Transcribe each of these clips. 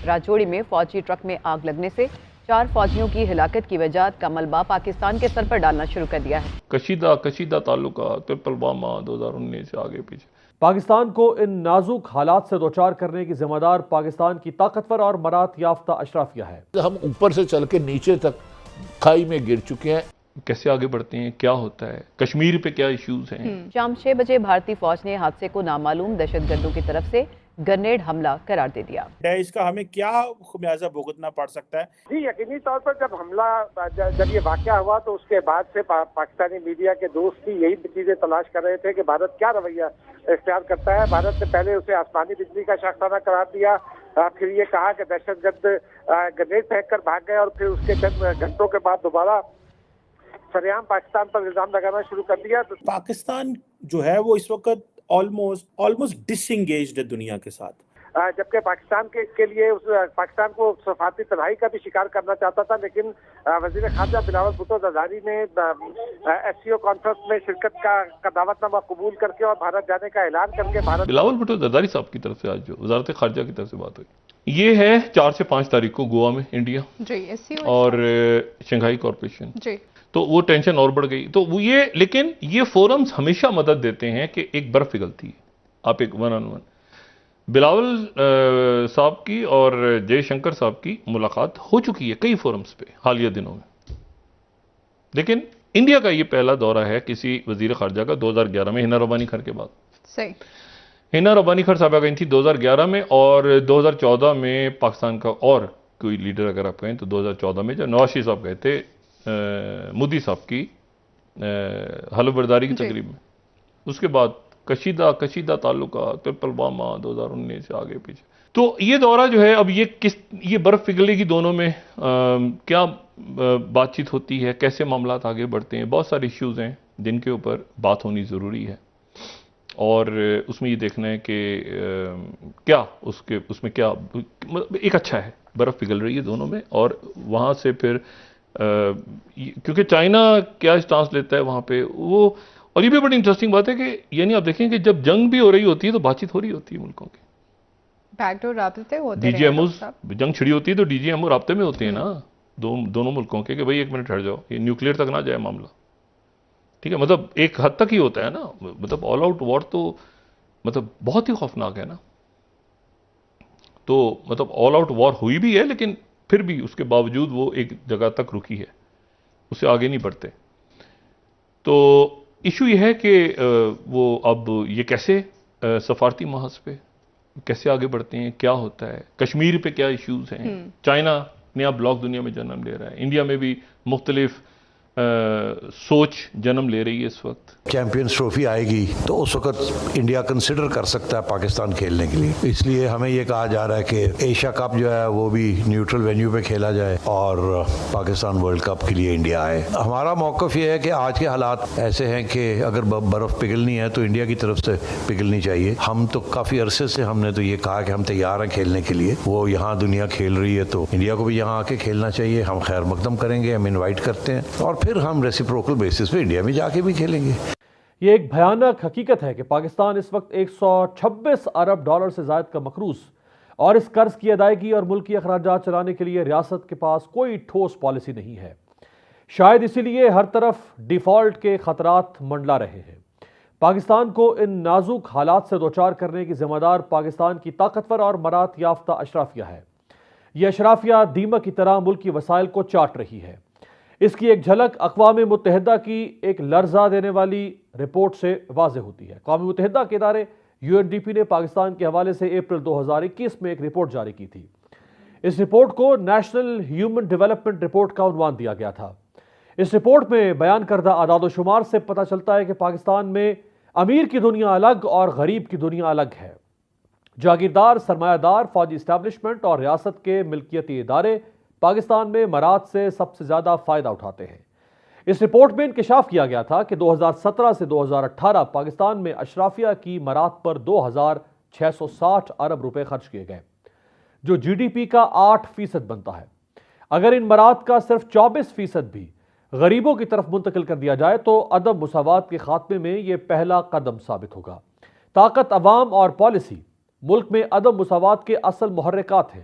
راجوڑی میں فوجی ٹرک میں آگ لگنے سے 4 فوجیوں کی ہلاکت کی وجہ کا ملبہ پاکستان کے سر پر ڈالنا شروع کر دیا ہے۔ کشیدہ تعلقات پھر پلوامہ 2019 سے آگے پیچھے۔ پاکستان کو ان نازک حالات سے دوچار کرنے کی ذمہ دار پاکستان کی طاقتور اور مہارت یافتہ اشرافیہ ہے۔ ہم اوپر سے چل کے نیچے تک کھائی میں گر چکے ہیں۔ کیسے آگے بڑھتے ہیں، کیا ہوتا ہے، کشمیر پہ کیا ایشوز ہیں۔ شام 6 بجے بھارتی فوج نے حادثے کو نامعلوم دہشت گردوں کی طرف سے گرنیڈ حملہ قرار دے دیا۔ اس کا ہمیں کیا خمیازہ بھگتنا پڑ سکتا ہے؟ جی یقینی طور پر جب یہ واقعہ ہوا تو اس کے بعد سے پاکستانی میڈیا کے دوست بھی یہی چیزیں تلاش کر رہے تھے کہ بھارت کیا رویہ اختیار کرتا ہے۔ بھارت نے پہلے اسے آسمانی بجلی کا شاخسانہ قرار دیا، پھر یہ کہا کہ دہشت گرد گرنیڈ پھینک کر بھاگ گئے، اور پھر اس کے چند گھنٹوں کے بعد دوبارہ سریعام پاکستان پر الزام لگانا شروع کر دیا۔ پاکستان جو ہے وہ اس وقت آلموسٹ ڈس انگیجڈ ہے دنیا کے ساتھ، جبکہ پاکستان کے لیے پاکستان کو سفارتی تنہائی کا بھی شکار کرنا چاہتا تھا، لیکن وزیر خارجہ بلاول بھٹو زرداری نے ایس سی او کانفرنس میں شرکت کا دعوت نامہ قبول کر کے اور بھارت جانے کا اعلان کر کے بلاول بھٹو زرداری صاحب کی طرف سے آج جو وزارت خارجہ کی طرف سے بات ہوئی، یہ ہے 4 سے 5 تاریخ کو گوا میں انڈیا اور شنگھائی کارپوریشن، تو وہ ٹینشن اور بڑھ گئی۔ تو وہ لیکن یہ فورمز ہمیشہ مدد دیتے ہیں کہ ایک برف پگھلتی ہے، آپ ایک ون آن ون۔ بلاول صاحب کی اور جے شنکر صاحب کی ملاقات ہو چکی ہے کئی فورمز پہ حالیہ دنوں میں، لیکن انڈیا کا یہ پہلا دورہ ہے کسی وزیر خارجہ کا 2011 میں، ہنا ربانی خر کے بعد۔ ہنا ربانی خر صاحبہ گئی تھی 2011 میں، اور 2014 میں پاکستان کا اور کوئی لیڈر اگر آپ کہیں تو 2014 میں جب نواز شریف صاحب گئے تھے مودی صاحب کی حلف برداری کی تقریب میں، اس کے بعد کشیدہ تعلقات پھر پلوامہ 2019 سے آگے پیچھے۔ تو یہ دورہ جو ہے اب یہ برف پگھلے کی دونوں میں کیا بات چیت ہوتی ہے، کیسے معاملات آگے بڑھتے ہیں، بہت سارے ایشوز ہیں جن کے اوپر بات ہونی ضروری ہے، اور اس میں یہ دیکھنا ہے کہ کیا اس میں کیا ایک اچھا ہے برف پگھل رہی ہے دونوں میں، اور وہاں سے پھر کیونکہ چائنا کیا اسٹانس لیتا ہے وہاں پہ وہ، اور یہ بھی بڑی انٹرسٹنگ بات ہے کہ یعنی آپ دیکھیں کہ جب جنگ بھی ہو رہی ہوتی ہے تو بات چیت ہو رہی ہوتی ہے ملکوں کی، بیک ڈور رابطے ہوتے ہیں، ڈی جی ایم اوز، جنگ چھڑی ہوتی ہے تو ڈی جی ایم او رابطے میں ہوتے ہیں نا دونوں ملکوں کے، کہ بھئی 1 منٹ ہٹ جاؤ، یہ نیوکلیئر تک نہ جائے معاملہ، ٹھیک ہے، مطلب ایک حد تک ہی ہوتا ہے نا، مطلب آل آؤٹ وار تو مطلب بہت ہی خوفناک ہے نا، تو مطلب آل آؤٹ وار ہوئی بھی ہے لیکن پھر بھی اس کے باوجود وہ ایک جگہ تک رکی ہے، اسے آگے نہیں بڑھتے۔ تو ایشو یہ ہے کہ وہ اب یہ کیسے سفارتی محاذ پہ کیسے آگے بڑھتے ہیں، کیا ہوتا ہے، کشمیر پہ کیا ایشوز ہیں، چائنا نیا بلاک دنیا میں جنم لے رہا ہے، انڈیا میں بھی مختلف سوچ جنم لے رہی ہے اس وقت۔ چیمپئنز ٹرافی آئے گی تو اس وقت انڈیا کنسیڈر کر سکتا ہے پاکستان کھیلنے کے لیے، اس لیے ہمیں یہ کہا جا رہا ہے کہ ایشیا کپ جو ہے وہ بھی نیوٹرل وینیو پہ کھیلا جائے اور پاکستان ورلڈ کپ کے لیے انڈیا آئے۔ ہمارا موقف یہ ہے کہ آج کے حالات ایسے ہیں کہ اگر برف پگھلنی ہے تو انڈیا کی طرف سے پگھلنی چاہیے۔ ہم تو کافی عرصے سے ہم نے تو یہ کہا کہ ہم تیار ہیں کھیلنے کے لیے، وہ یہاں دنیا کھیل رہی ہے تو انڈیا کو بھی یہاں آ کے کھیلنا چاہیے، ہم خیر مقدم کریں گے، ہم انوائٹ کرتے ہیں، اور پھر ہم ریسیپروکل بیسس پہ انڈیا میں جا کے بھی کھیلیں گے۔ یہ ایک بھیانک حقیقت ہے کہ پاکستان اس وقت 126 ارب ڈالر سے زائد کا مقروض، اور اس قرض کی ادائیگی اور ملکی اخراجات چلانے کے لیے ریاست کے پاس کوئی ٹھوس پالیسی نہیں ہے۔ شاید اسی لیے ہر طرف ڈیفالٹ کے خطرات منڈلا رہے ہیں۔ پاکستان کو ان نازک حالات سے دوچار کرنے کی ذمہ دار پاکستان کی طاقتور اور مہارت یافتہ اشرافیہ ہے۔ یہ اشرافیہ دیمک کی طرح ملکی وسائل کو چاٹ رہی ہے۔ اس کی ایک جھلک اقوام متحدہ کی ایک لرزہ دینے والی رپورٹ سے واضح ہوتی ہے۔ اقوام متحدہ کے ادارے UNDP نے پاکستان کے حوالے سے اپریل 2021 میں ایک رپورٹ جاری کی تھی۔ اس رپورٹ کو نیشنل ہیومن ڈیولپمنٹ رپورٹ کا عنوان دیا گیا تھا۔ اس رپورٹ میں بیان کردہ اعداد و شمار سے پتہ چلتا ہے کہ پاکستان میں امیر کی دنیا الگ اور غریب کی دنیا الگ ہے۔ جاگیردار، سرمایہ دار، فوجی اسٹیبلشمنٹ اور ریاست کے ملکیتی ادارے پاکستان میں مہارت سے سب سے زیادہ فائدہ اٹھاتے ہیں۔ اس رپورٹ میں انکشاف کیا گیا تھا کہ 2017 سے 2018 پاکستان میں اشرافیہ کی مہارت پر 2660 ارب روپے خرچ کیے گئے، جو GDP کا 8% بنتا ہے۔ اگر ان مہارت کا صرف 24% بھی غریبوں کی طرف منتقل کر دیا جائے تو عدم مساوات کے خاتمے میں یہ پہلا قدم ثابت ہوگا۔ طاقت، عوام اور پالیسی ملک میں عدم مساوات کے اصل محرکات ہیں۔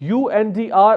UNDR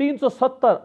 370